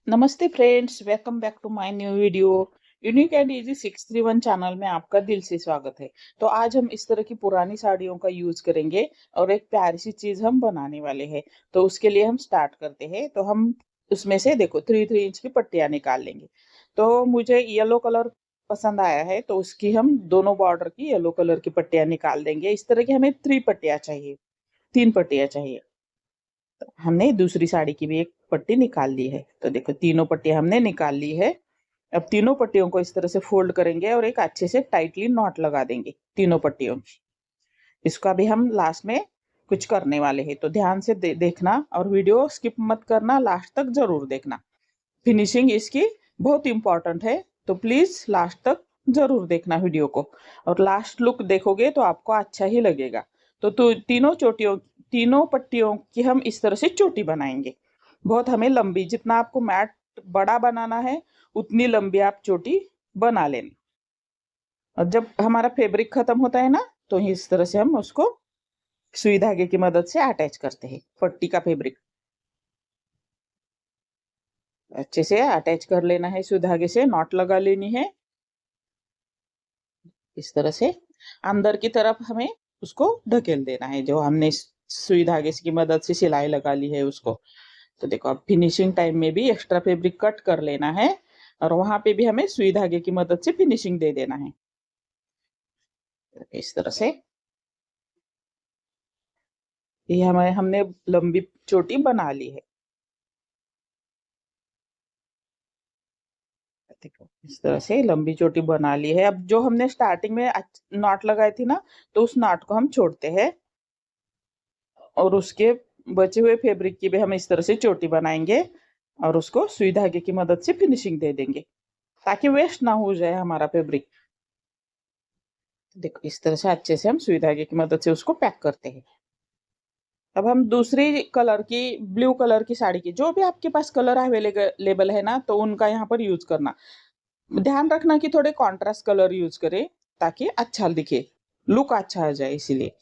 नमस्ते friends, welcome back to my new video. Unique and easy 631 channel में आपका दिल से स्वागत है। तो आज हम इस तरह की पुरानी साड़ियों का यूज करेंगे और एक प्यारी सी चीज हम बनाने वाले हैं। तो उसके लिए हम स्टार्ट करते हैं। तो हम उसमें से देखो 3-3 इंच की पट्टियां निकाल लेंगे। तो मुझे येलो कलर पसंद आया है, तो उसकी हम दोनों बॉर्डर की येलो कलर की पट्टियां निकाल देंगे। इस तरह की हमें 3 पट्टियां चाहिए, 3 पट्टियां चाहिए। हमने दूसरी साड़ी की भी एक पट्टी निकाल ली है। तो देखो तीनों पट्टियां हमने निकाल ली है। अब तीनों पट्टियों को इस तरह से फोल्ड करेंगे और एक अच्छे से टाइटली नॉट लगा देंगे तीनों पट्टियों में। इसका भी हम लास्ट में कुछ करने वाले हैं, तो ध्यान से देखना और वीडियो स्किप मत करना, लास्ट तक जरूर देखना। फिनिशिंग इसकी बहुत इंपॉर्टेंट है, तो प्लीज लास्ट तक जरूर देखना वीडियो को। और लास्ट लुक देखोगे तो आपको अच्छा ही लगेगा। तो तीनों पट्टियों की हम इस तरह से चोटी बनाएंगे। बहुत हमें लंबी, जितना आपको मैट बड़ा बनाना है उतनी लंबी आप चोटी बना लेना। और जब हमारा फैब्रिक खत्म होता है ना, तो इस तरह से हम उसको सुई धागे की मदद से अटैच करते हैं। पट्टी का फैब्रिक अच्छे से अटैच कर लेना है, सुई धागे से नॉट लगा लेनी है। इस तरह से अंदर की तरफ हमें उसको ढकेल देना है, जो हमने सुई धागे की मदद से सिलाई लगा ली है उसको। तो देखो अब फिनिशिंग टाइम में भी एक्स्ट्रा फैब्रिक कट कर लेना है और वहां पे भी हमें सुई धागे की मदद से फिनिशिंग दे देना है। इस तरह से ये हमने लंबी चोटी बना ली है। देखो इस तरह से लंबी चोटी बना ली है। अब जो हमने स्टार्टिंग में नॉट लगाई थी ना, तो उस नॉट को हम छोड़ते हैं और उसके बचे हुए फैब्रिक की भी हम इस तरह से चोटी बनाएंगे और उसको सुई धागे की मदद से फिनिशिंग दे देंगे, ताकि वेस्ट ना हो जाए हमारा फैब्रिक। देखो इस तरह से अच्छे से हम सुई धागे की मदद से उसको पैक करते हैं। अब हम दूसरी कलर की, ब्लू कलर की साड़ी की, जो भी आपके पास कलर अवेलेबल है ना, तो उनका यहाँ पर यूज करना। ध्यान रखना कि थोड़े कॉन्ट्रास्ट कलर यूज करें ताकि अच्छा दिखे, लुक अच्छा आ जाए, इसीलिए।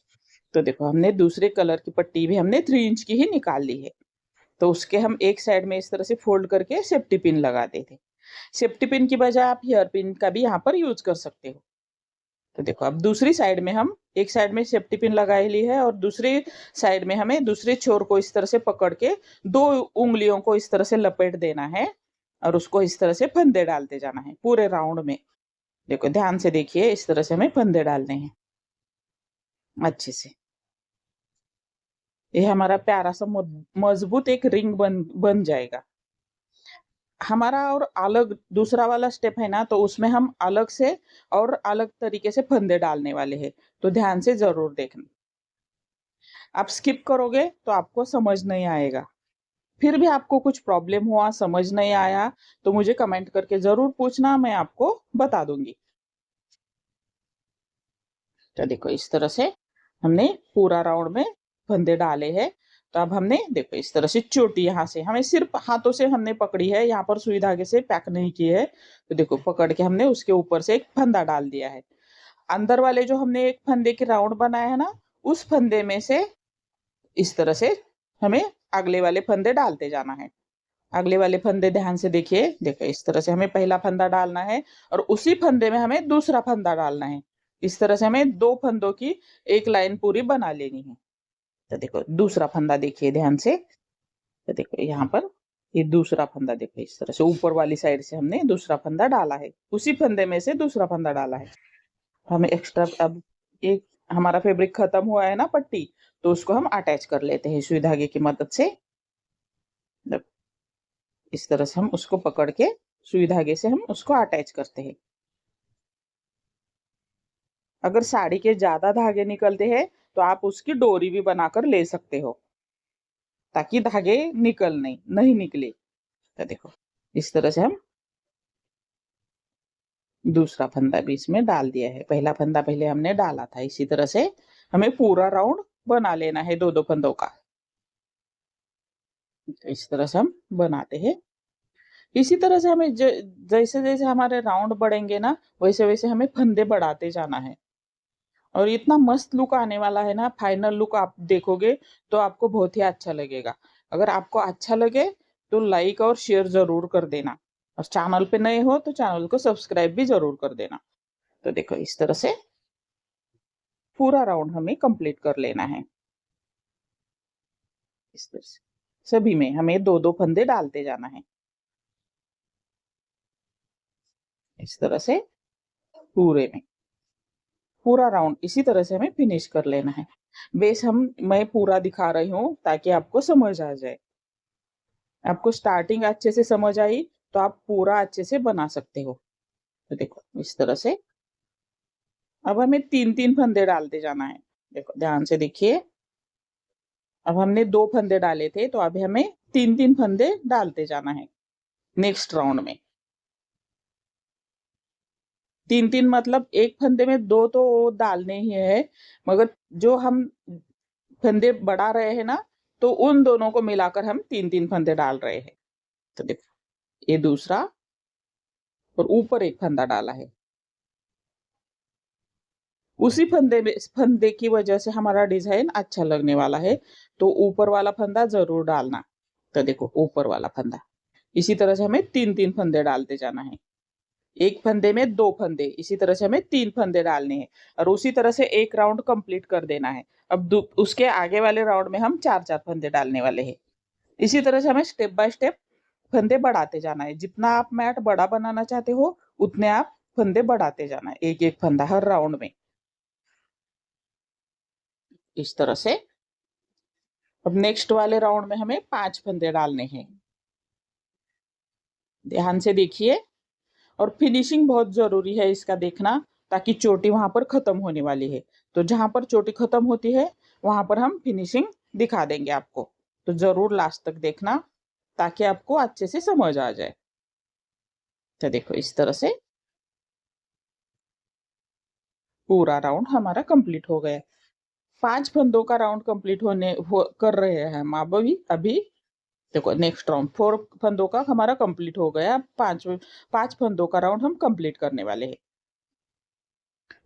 तो देखो हमने दूसरे कलर की पट्टी भी हमने 3 इंच की ही निकाल ली है। तो उसके हम एक साइड में इस तरह से फोल्ड करके सेफ्टी पिन लगा देते। सेफ्टी पिन की बजाय आप हेयर पिन का भी यहाँ पर यूज कर सकते हो। तो देखो अब दूसरी साइड में हम एक साइड में सेफ्टी पिन लगाई ली है और दूसरी साइड में हमें दूसरे छोर को इस तरह से पकड़ के 2 उंगलियों को इस तरह से लपेट देना है और उसको इस तरह से फंदे डालते जाना है पूरे राउंड में। देखो ध्यान से देखिए, इस तरह से हमें फंदे डालने हैं अच्छे से। ये हमारा प्यारा सा मजबूत एक रिंग बन जाएगा हमारा। और अलग दूसरा वाला स्टेप है ना, तो उसमें हम अलग से और अलग तरीके से फंदे डालने वाले हैं। तो ध्यान से जरूर देखना। आप स्किप करोगे तो आपको समझ नहीं आएगा। फिर भी आपको कुछ प्रॉब्लम हुआ, समझ नहीं आया, तो मुझे कमेंट करके जरूर पूछना, मैं आपको बता दूंगी। तो देखो इस तरह से हमने पूरा राउंड में फंदे डाले हैं। तो अब हमने देखो इस तरह से चोटी, यहाँ से हमें सिर्फ हाथों से हमने पकड़ी है, यहाँ पर सुई धागे से पैक नहीं की है। तो देखो पकड़ के हमने उसके ऊपर से एक फंदा डाल दिया है। अंदर वाले जो हमने एक फंदे के राउंड बनाया है ना, उस फंदे में से इस तरह से हमें अगले वाले फंदे डालते जाना है। अगले वाले फंदे ध्यान से देखिए। देखो इस तरह से हमें पहला फंदा डालना है और उसी फंदे में हमें दूसरा फंदा डालना है। इस तरह से हमें 2 फंदों की एक लाइन पूरी बना लेनी है। तो देखो दूसरा फंदा देखिए ध्यान से। तो देखो यहाँ पर ये दूसरा फंदा, देखो इस तरह से ऊपर वाली साइड से हमने दूसरा फंदा डाला है, उसी फंदे में से दूसरा फंदा डाला है। हमें एक्स्ट्रा, अब एक हमारा फैब्रिक खत्म हुआ है ना पट्टी, तो उसको हम अटैच कर लेते हैं सुई धागे की मदद से। इस तरह से हम उसको पकड़ के सुई धागे से हम उसको अटैच करते हैं। अगर साड़ी के ज्यादा धागे निकलते हैं तो आप उसकी डोरी भी बनाकर ले सकते हो, ताकि धागे नहीं निकले। तो देखो इस तरह से हम दूसरा फंदा भी इसमें डाल दिया है। पहला फंदा पहले हमने डाला था। इसी तरह से हमें पूरा राउंड बना लेना है 2-2 फंदों का। इस तरह से हम बनाते हैं। इसी तरह से हमें जैसे जैसे हमारे राउंड बढ़ेंगे ना, वैसे वैसे हमें फंदे बढ़ाते जाना है। और इतना मस्त लुक आने वाला है ना, फाइनल लुक आप देखोगे तो आपको बहुत ही अच्छा लगेगा। अगर आपको अच्छा लगे तो लाइक और शेयर जरूर कर देना, और चैनल पे नए हो तो चैनल को सब्सक्राइब भी जरूर कर देना। तो देखो इस तरह से पूरा राउंड हमें कंप्लीट कर लेना है। इस तरह से सभी में हमें दो दो फंदे डालते जाना है। इस तरह से पूरे में पूरा राउंड इसी तरह से हमें फिनिश कर लेना है। बेस मैं पूरा दिखा रही हूँ ताकि आपको समझ आ जाए। आपको स्टार्टिंग अच्छे से समझ आई तो आप पूरा अच्छे से बना सकते हो। तो देखो इस तरह से अब हमें तीन तीन फंदे डालते जाना है। देखो ध्यान से देखिए, अब हमने दो फंदे डाले थे तो अभी हमें तीन तीन फंदे डालते जाना है नेक्स्ट राउंड में। तीन तीन मतलब एक फंदे में दो तो डालने ही है, मगर जो हम फंदे बढ़ा रहे हैं ना, तो उन दोनों को मिलाकर हम तीन तीन फंदे डाल रहे हैं। तो देखो ये दूसरा और ऊपर एक फंदा डाला है। उसी फंदे की वजह से हमारा डिजाइन अच्छा लगने वाला है, तो ऊपर वाला फंदा जरूर डालना। तो देखो ऊपर वाला फंदा इसी तरह से हमें तीन तीन फंदे डालते जाना है। एक फंदे में दो फंदे, इसी तरह से हमें तीन फंदे डालने हैं, और उसी तरह से एक राउंड कंप्लीट कर देना है। अब उसके आगे वाले राउंड में हम चार चार फंदे डालने वाले हैं। इसी तरह से हमें स्टेप बाय स्टेप फंदे बढ़ाते जाना है। जितना आप मैट बड़ा बनाना चाहते हो उतने आप फंदे बढ़ाते जाना है, एक एक फंदा हर राउंड में। इस तरह से अब नेक्स्ट वाले राउंड में हमें पांच फंदे डालने हैं। ध्यान से देखिए, और फिनिशिंग बहुत जरूरी है इसका देखना, ताकि चोटी वहां पर खत्म होने वाली है। तो जहां पर चोटी खत्म होती है वहां पर हम फिनिशिंग दिखा देंगे आपको। तो जरूर लास्ट तक देखना ताकि आपको अच्छे से समझ आ जाए। तो देखो इस तरह से पूरा राउंड हमारा कंप्लीट हो गया। पांच फंदों का राउंड कंप्लीट कर रहे हैं हम अभी अभी। देखो नेक्स्ट राउंड फोर फंदों का हमारा कंप्लीट हो गया। पांच पांच फंदों का राउंड हम कंप्लीट करने वाले हैं।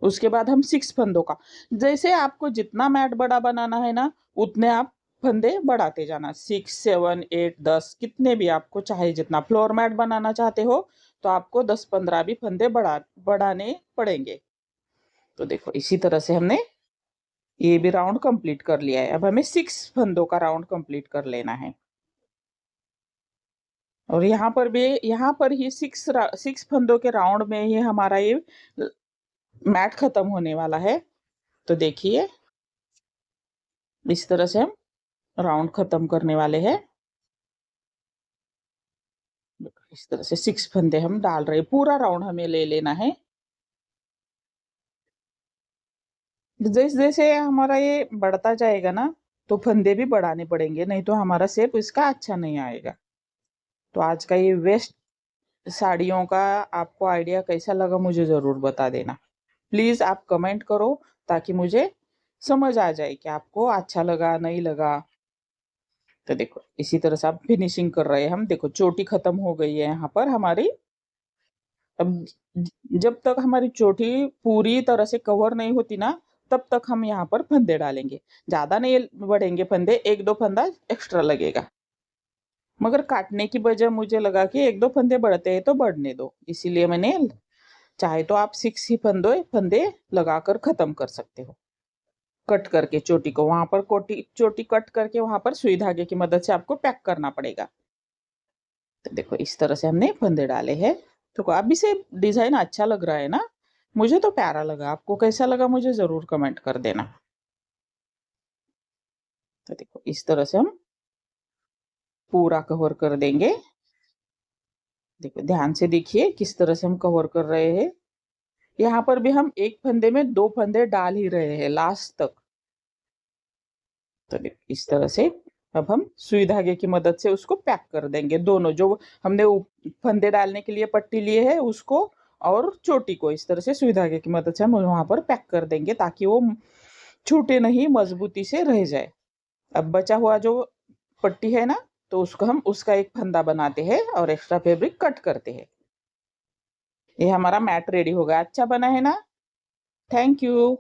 उसके बाद हम सिक्स फंदों का, जैसे आपको जितना मैट बड़ा बनाना है ना उतने आप फंदे बढ़ाते जाना। 6 7 8 10 कितने भी आपको चाहे, जितना फ्लोर मैट बनाना चाहते हो तो आपको 10 15 भी फंदे बढ़ाने पड़ेंगे। तो देखो इसी तरह से हमने ये भी राउंड कंप्लीट कर लिया है। अब हमें सिक्स फंदों का राउंड कंप्लीट कर लेना है। और यहाँ पर ही सिक्स फंदों के राउंड में ही हमारा ये मैट खत्म होने वाला है। तो देखिए इस तरह से हम राउंड खत्म करने वाले हैं। इस तरह से सिक्स फंदे हम डाल रहे हैं, पूरा राउंड हमें ले लेना है। जैसे जैसे हमारा ये बढ़ता जाएगा ना तो फंदे भी बढ़ाने पड़ेंगे, नहीं तो हमारा शेप इसका अच्छा नहीं आएगा। तो आज का ये वेस्ट साड़ियों का आपको आइडिया कैसा लगा मुझे जरूर बता देना। प्लीज आप कमेंट करो ताकि मुझे समझ आ जाए कि आपको अच्छा लगा नहीं लगा। तो देखो इसी तरह से आप फिनिशिंग कर रहे हैं हम। देखो चोटी खत्म हो गई है यहाँ पर हमारी। अब जब तक हमारी चोटी पूरी तरह से कवर नहीं होती ना, तब तक हम यहाँ पर फंदे डालेंगे। ज्यादा नहीं बढ़ेंगे फंदे, एक दो फंदा एक्स्ट्रा लगेगा। मगर काटने की वजह मुझे लगा कि एक दो फंदे बढ़ते हैं तो बढ़ने दो, इसीलिए मैंने, चाहे तो आप सिक्स ही फंदे फंदे लगाकर खत्म कर सकते हो। कट करके चोटी को वहां पर चोटी कट करके वहां पर सुई धागे की मदद से आपको पैक करना पड़ेगा। तो देखो इस तरह से हमने फंदे डाले हैं। तो अभी से डिजाइन अच्छा लग रहा है ना, मुझे तो प्यारा लगा। आपको कैसा लगा मुझे जरूर कमेंट कर देना। तो देखो इस तरह से हम पूरा कवर कर देंगे। देखो ध्यान से देखिए किस तरह से हम कवर कर रहे हैं। यहाँ पर भी हम एक फंदे में दो फंदे डाल ही रहे हैं लास्ट तक। तो देखो इस तरह से अब हम सुई धागे की मदद से उसको पैक कर देंगे। दोनों जो हमने फंदे डालने के लिए पट्टी लिए है उसको और चोटी को इस तरह से सुई धागे की मदद से हम वहां पर पैक कर देंगे ताकि वो छूटे नहीं, मजबूती से रह जाए। अब बचा हुआ जो पट्टी है ना, तो उसको हम उसका एक फंदा बनाते हैं और एक्स्ट्रा फैब्रिक कट करते हैं। ये हमारा मैट रेडी हो गया। अच्छा बना है ना? Thank you.